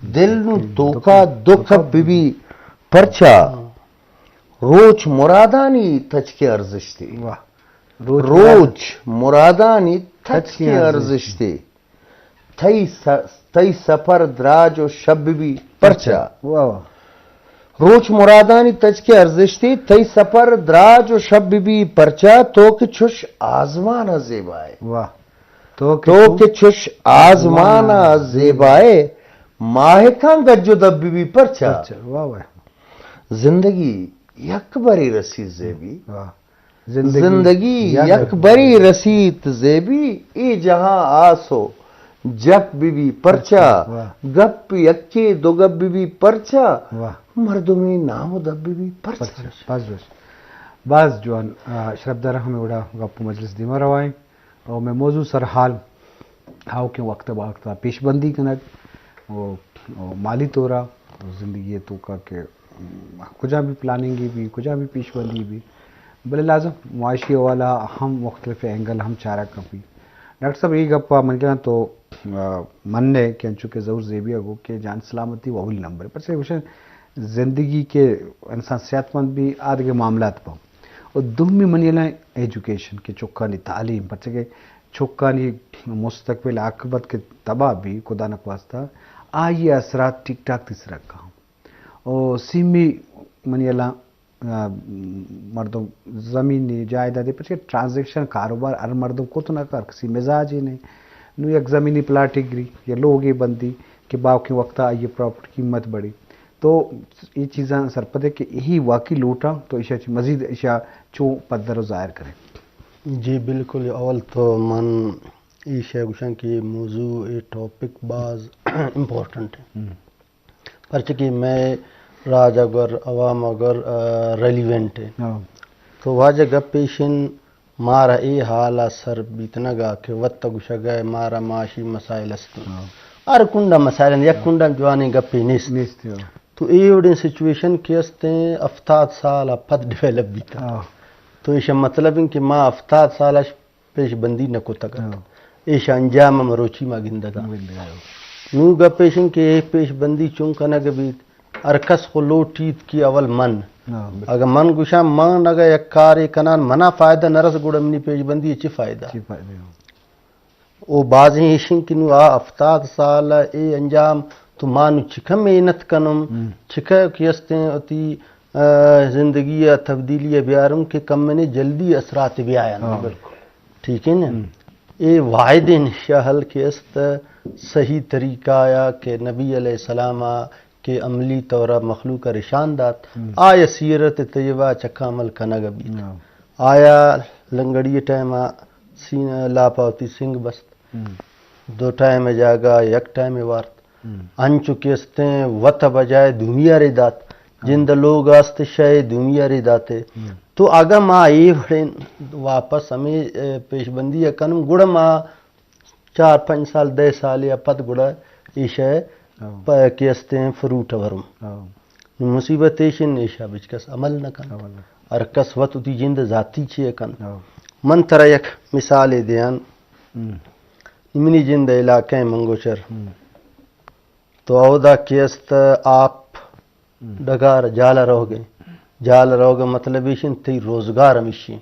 دل نو دوکا دکھ بی پرچا روچ مرادانی تچ کے ارزش تھی واہ روچ مرادانی تچ کے ارزش تھی تئی سفر دراج و شب بھی پرچا واہ واہ روچ مرادانی تچ کے ارزش تھی تئی سفر دراج و شب بھی پرچا تو کہ چھش آزمانا زیبائے واہ تو کہ چھش آزمانا زیبائے ماہ کان گجو دب بھی پرچا واہ واہ زندگی یک بری رسی زیبی واہ زندگی یک بری رسیت زیبی ای جہاں آسو جپ بی پرچا گپ یکی دو گپ بی پرچا واہ مردمی نام دب بی پرچا بس بعض جوان شرف دار ہمیں اڑا گپ مجلس دیما روائیں اور میں موضوع سر حال ہاؤ کے وقت پیش بندی کنک وہ مالی طورا زندگی تو کا کہ کجا بھی پلاننگ بھی کجا بھی پیش بندی بھی بلے لازم معاشی والا ہم مختلف اینگل ہم چارہ کپی ڈاکٹر صاحب یہ گپا من کے تو من نے کہ چونکہ ضرور زیبی اگو کہ جان سلامتی وہ اول نمبر پر سے زندگی کے انسان صحت مند بھی آدھے معاملات پاؤں اور دومی منیلا ایجوکیشن کے چکانی تعلیم پر سے چکانی مستقبل عاقبت کے تباہ بھی خدا نخواستہ آئیے اثرات ٹھیک ٹھاک تیس رکھا ہوں اور سیمی منیلا مردم زمینی جائیدادی پر ٹرانزیکشن کاروبار ہر مردم کو تو نہ کر کسی مزاج ہی نہیں نو یک زمینی پلاٹ گری یا لوگ بندی کہ باو کے وقت آئیے پراپرٹی قیمت بڑھی تو یہ چیزاں سرپدے کہ یہی واقعی لوٹا تو عشا مزید عشا چوں پدر و ظاہر کریں جی بالکل اول تو من یہ شے گوشن کہ موضوع یہ ٹاپک بعض امپورٹنٹ ہے پرچہ کہ میں راج اگر عوام اگر ریلیونٹ ہے تو واجہ گپ پیشن مارا اے حالا سر بیتنا گا کہ وقت گوشا گئے مارا معاشی مسائل است ہر کنڈا مسائل یک کنڈا جوانی گپی نیست تو یہ وڈین سچویشن کی استے افتاد سال پت ڈیویلپ بیتا تو ایشا مطلب ہے کہ ما افتاد سال پیش بندی نکو تکت ایشا انجام مروچی ما گندگا نو گا پیشن کہ پیش بندی چونکا نگا بیت ارکس خلوٹیت کی اول من اگر من گوشا من اگر یک کاری کنان منا فائدہ نرس گوڑا منی پیش بندی چی فائدہ او بازی ایشن کہ نو افتاد سال اے انجام تو مانو چکا محنت کنم چکا کیستیں اتی زندگی یا تبدیلی بیارم کہ کم میں نے جلدی اثرات بھی آیا نا ٹھیک ہے نا اے واحد انشاءال کے است صحیح طریقہ آیا کہ نبی علیہ السلام کے عملی طورہ مخلوق رشان دات آیا سیرت طیبہ چکا عمل کنگا بیت آیا لنگڑی ٹائم لاپاوتی سنگ بست دو ٹائم جاگا یک ٹائم وارت انچو کیستیں وط بجائے دنیا ری دات جند لوگ آست شاہ دنیا ری داتے تو آگا ماں یہ بڑے واپس ہمیں پیش بندی کنم گڑا ماں 4-5 سال 10 سال یا پت گڑا ایشا کیستیں فروٹ ورم مصیبت ایشن ایشا بچکس عمل نہ کن ارکس وط تی جند ذاتی چھے کن من ترہ یک مثال دیان منی جند علاقہ منگوچر تو اودا کیست آپ ڈگار جالا رہو گے مطلب ایشن تی روزگار ہمیشی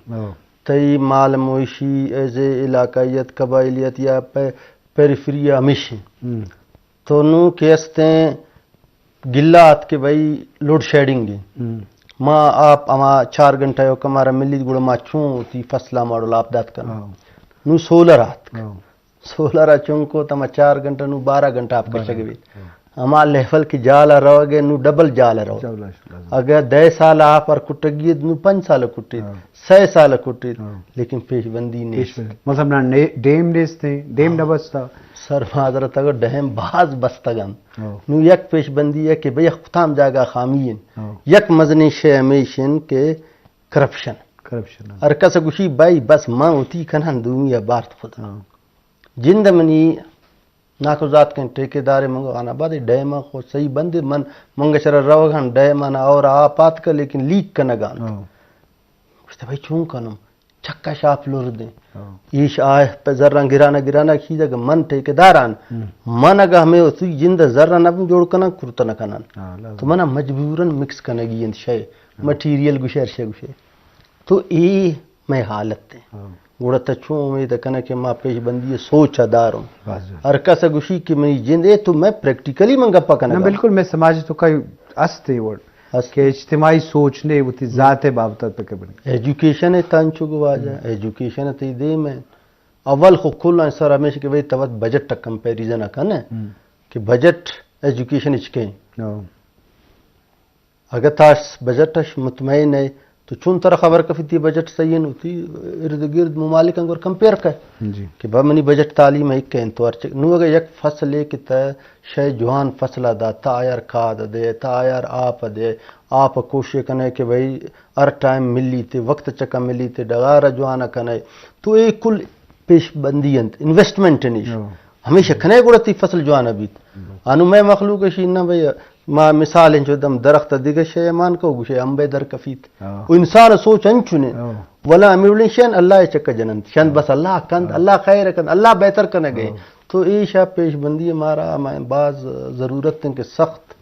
تی مال مویشی ایزے علاقائیت قبائلیت یا پیریفریا ہمیشی تو نو کیستیں گلات کے بھائی لوڈ شیڈنگ گے ماں آپ اما 4 گھنٹہ یو کمارا ملی گوڑا ماں چون تی فصلہ ماڑو لاپ دات کرنا نو 16 رات چونکو تما 4 گھنٹہ نو 12 گھنٹہ آپ کر سکے بھی اما لیول کی جالا رہو گے نو ڈبل جالا رہو اگر 10 سال آپ پر کٹگیت نو 5 سال کٹیت 6 سال کٹیت لیکن پیش بندی نہیں مطلب نا ڈیم دیستے ڈیم نبستا سر معذرت اگر ڈہم باز بستگن نو یک پیش بندی ہے کہ بھئی اختام جاگا خامین یک مزنی شے ہمیشن کے کرپشن ارکس گوشی بھائی بس ماں ہوتی کنن دنیا بارت خدا جند منی ناکو ذات کن ٹھیکے دارے منگو آنا بعد ڈیما خو صحیح بندے من منگا شرا روگان ڈیما نا اور آپات کا لیکن لیک کا نگان کچھتا بھائی چون کنم چکا شاپ لور دیں ایش آئے پہ ذرہ گرانا کھیجا کہ من ٹھیکیداران من اگا ہمیں اسی جند ذرہ نہ جوڑ کنا کرتا نہ کنن تو منا مجبوراً مکس کنا گی اند شے مٹیریل گشے شے گشے تو ای میں حالت ہے گوڑا تچوں امید کنا کہ ماں پیش بندی سوچ داروں ہر کس گشی کہ میں جند ہے تو میں پریکٹیکلی من گپا کنا بالکل میں سماج تو کا استے ورڈ کہ اجتماعی سوچنے وہ تھی ذات بابت پہ کے بنے ایجوکیشن ہے تانچو گواجا ایجوکیشن ہے تی دے میں اول خو کھل سر ہمیشہ کہ بھئی توت بجٹ تک کمپیریزن کنا کہ بجٹ ایجوکیشن اچکیں اگر تاس بجٹ مطمئن ہے تو چون طرح خبر کفی تھی بجٹ صحیح ہوتی ارد گرد ممالک انگر کمپیئر کر کہ منی بجٹ تعلیم ہے کہ تو نو اگر یک فصل ہے کہ تا شے جوان فصلہ دا تا آیار کھاد دے تا آیار آپ دے آپ کوشش کنے کہ بھئی ہر ٹائم ملی تے وقت چکا ملی تے ڈغارہ جوانا کنے تو ایک کل پیش بندی انت انویسٹمنٹ نیش ہمیشہ کھنے گوڑا تی فصل جوانا بیت انو میں مخلوق شینا بھئی ما مثال انچو دم درخت دیگه شے مان کو گوشے امبے در کفیت و انسان سوچ انچنے ولا امیرلین شین اللہ چکا جنن شن بس اللہ کند اللہ خیر کند اللہ بہتر کنے گئے تو ایشا پیش بندی ہمارا بعض ضرورت ہے کہ سخت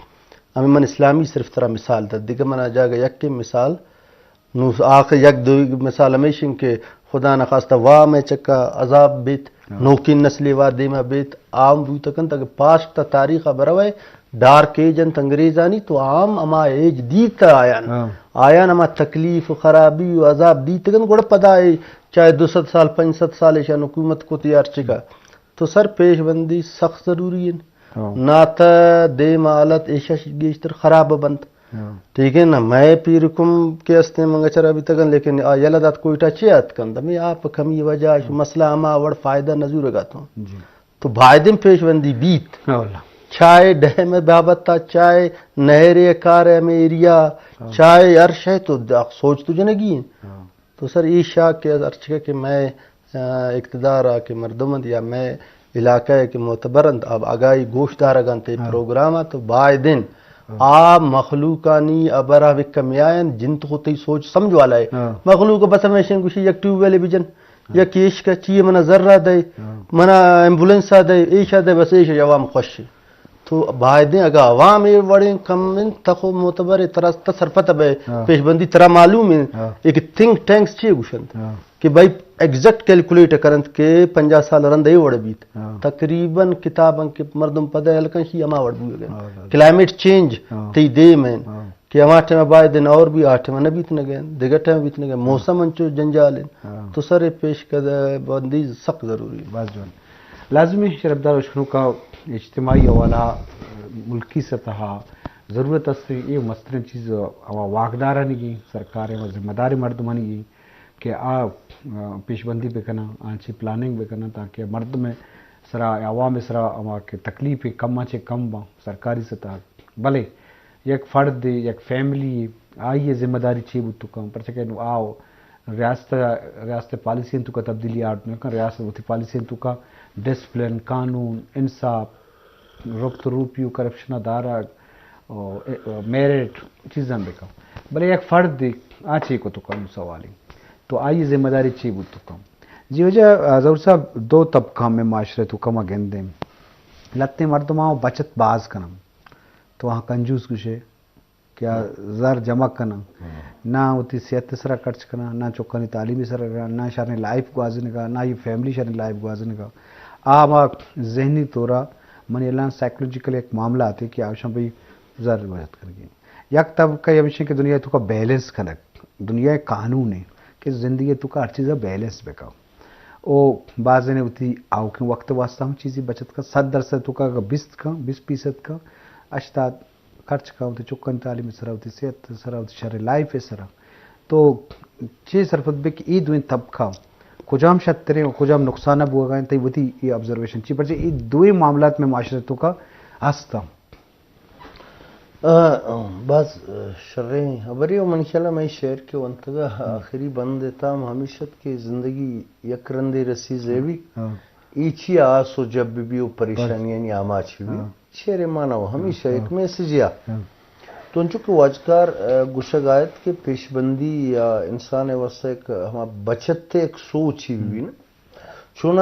ہمیں من اسلامی صرف طرح مثال تھا دیگه منا جاگا یک مثال نو آخر یک دو مثال ہمیشن کہ خدا نخواستہ واہ میں چکا عذاب بیت نوکین نسلی واہ دیما بیت عام بو تکن تک پاسٹ تا تاریخ بروے ڈارک ایج انت انگریزانی تو عام اما ایج دیتا آیان اما تکلیف خرابی و عذاب دیتا گن گوڑا پدا ہے چاہے 200 سال 500 سال ایشان حکومت کو تیار چکا تو سر پیش بندی سخت ضروری ہے نا تا دے مالت ایشا گیشتر خراب بند ٹھیک ہے نا میں پیرکم کے استے منگا چرا ابھی تکن لیکن یلدات کوئٹا چیات کن میں آپ کمی وجہ مسئلہ اما وڑ فائدہ نظور گاتا ہوں تو بھائدم پیش بندی بیت چائے ڈہ میں بابتا چائے نہرے کار میں ایریا چائے عرش ہے تو سوچ تو جنگی ہیں تو سر ایشا کے عرش کہ میں اقتدار آ کے مردمند یا میں علاقہ ہے کہ معتبرند اب آگاہی گوشتدار گانتے پروگرام تو بائے دن آپ مخلوقانی ابرا وکمیائن جن تو خود سوچ سمجھ والا ہے مخلوق بس ہمیشہ گوشی یک ٹیوب ویلے بجن یا کیش کا چیئے منا ذرہ دے منا ایمبولنس دے ایشا دے بس ایشا عوام خوش تو بھائی دیں اگر عوام یہ وڑیں کم ان تخو معتبر طرح تصرفت بے پیش بندی طرح معلوم ہے ایک تھنک ٹینکس چیئے گوشند کہ بھائی ایگزیکٹ کیلکولیٹ کرند کہ 50 سال رندے وڑ بیت تقریباً کتاباں کے مردم پدہ ہلکن شی اما وڑ بیو گئے کلائمیٹ چینج تی دے میں کہ اما ٹھے میں بائی دن اور بھی آٹھے میں نبیت نگئے دیگر ٹھے میں بیت نگئے موسم انچو جنجال تو سر پیش کردہ بندی سخت ضروری ہے لازمی شرفدار اشکنوں کا اجتماعی والا ملکی سطح ضرورت ہے یہ مسترین چیز واقدارہ نہیں گئی سرکار ذمہ داری مردمانی گئی کہ پیش بندی پہ کرنا آنچی پلاننگ پہ کرنا تاکہ مرد میں سرا عوام سرا اما کے تکلیف کم آنچے کم با سرکاری سطح بھلے یک فرد یک فیملی آئیے ذمہ داری چی بود تو کم پر چکے آؤ ریاست پالیسی تو کا تبدیلی آرٹ میں کر ریاست وہ پالیسی تو کا ڈسپلن قانون انصاف ربط روپیو کرپشن دارا میرٹ چیزاں بے کم بلے یک فرد آچے کو تو کم سوالی تو آئیے ذمہ داری چی بود تو کم جی وجہ ضرور صاحب دو طبقہ میں معاشرے تو کم گندے لتے مردماں بچت باز کنم تو وہاں کنجوس کشے کیا زر جمع کرنا نہ ہوتی صحت سرا خرچ کرنا نہ چوکانی تعلیمی سرا کرنا نہ شرح لائف گوازنے کا نہ یہ فیملی شرح لائف گوازنے کا ذہنی طورا من اعلان سائیکولوجیکل ایک معاملہ آتے کہ آپ بھائی زر بچت کر گئی یک طبقہ یہ ہمیشہ کہ دنیا تو کا بیلنس کنک دنیا قانون ہے کہ زندگی تو کا ہر چیزا بیلنس بکاؤ او بعض نے ہوتی آؤ کہ وقت واسطہ ہم چیزیں بچت کا 100% تو کا 20% کا 80 خرچ کا ہوتی چکن تعلیم سرا ہوتی صحت سرا ہوتی شرح لائف سرا تو چھ صرفت بے کہ عید دوئیں طبقہ کجام شتریں اور کجام نقصانہ بوا گئیں تو وہی یہ آبزرویشن چی پر یہ دوئی معاملات میں معاشرتوں کا ہستا بعض شرعیں خبری و منشالہ میں شعر کے انتگاہ آخری بند تام ہمیشت کی زندگی یک رندے رسی زیوی ایچی آسو جب بھی پریشانیاں یا آماچی بھی شعر مانا ہو ہمیشہ ایک میسیج یا تو چونکہ واجکار گشگایت کے پیشبندی یا انسان واسطہ ایک ہم بچت ایک سوچ ہی بھی نا چونہ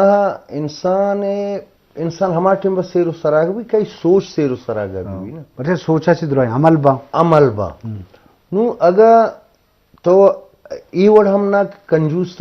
انسان ہمارے ٹیم بس سیر و سراغ بھی کئی سوچ سیر و سراغ بھی نا بچے سوچا سی دروئی عمل با نو اگر تو ای وڑ ہم نہ کنجوس